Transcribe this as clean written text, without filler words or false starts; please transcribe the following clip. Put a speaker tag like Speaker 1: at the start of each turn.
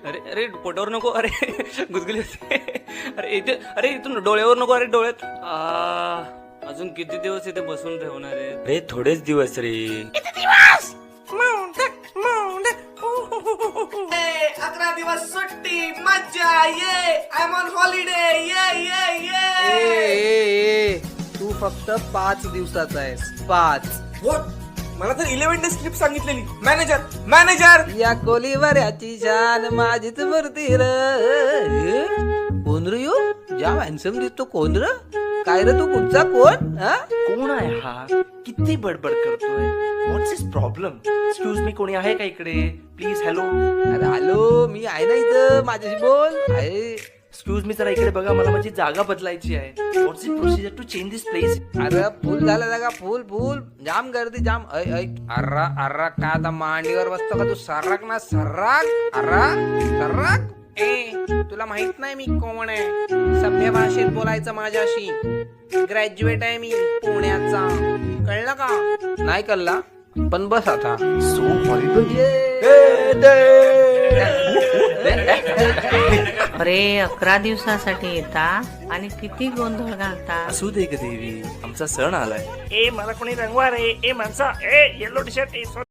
Speaker 1: अरे अरे पोटावर नको, अरे गुदगुली होते. अरे इथून डोळ्यावर नको, अरे डोळ्यात. अजून किती दिवस इथे बसून ठेवणार आहे?
Speaker 2: अरे थोडेच दिवस रे.
Speaker 3: 11 दिवस सुट्टी, मज्जा, ये आय एम ऑन हॉलिडे, ये.
Speaker 4: तू फक्त 5 दिवसाचा आहेस. 5.
Speaker 3: मला तर 11 डेज स्क्रिप्ट सांगितलेली. मॅनेजर
Speaker 4: या कोलीवर याची शान माझीच मूर्ती र. कोण रे यो? जाम हॅन्सम दिसतो. कोण र? काय रे तू? कुठचा कोण?
Speaker 5: कोण आहे हा? किती बडबड करतोय? व्हॉट्स हिज प्रॉब्लेम? एक्सक्यूज मी, कोणी आहे का इकडे? प्लीज. हॅलो.
Speaker 4: अरे हॅलो, मी आहे ना इथं. माझ्याशी बोल. आहे.
Speaker 5: एक्सक्यूज मी, जरा इकडे बघा, मला माझी जागा बदलायची आहे. What's the procedure to change this place?
Speaker 4: अरे फुल झाला जागा. फुल जाम गर्दी जाम. अर्रा का आता मांडीवर बसतो का तू? सर्राक ना सर्राक. सर्राक. तुला माहित नाही मी कोण आहे? सभ्य भाषेत बोलायचं माझ्याशी. ग्रॅज्युएट आहे मी पुण्याचा. कळलं का? नाही कळला पण बस आता.
Speaker 5: So horrible.
Speaker 6: अरे 11 दिवसासाठी येता आणि किती गोंधळ घालता.
Speaker 5: असू दे ग देवी, आमचा सण आलाय.
Speaker 7: ए मला कोणी रंगवा रे. ए माणसा, ए येलो टी शर्ट,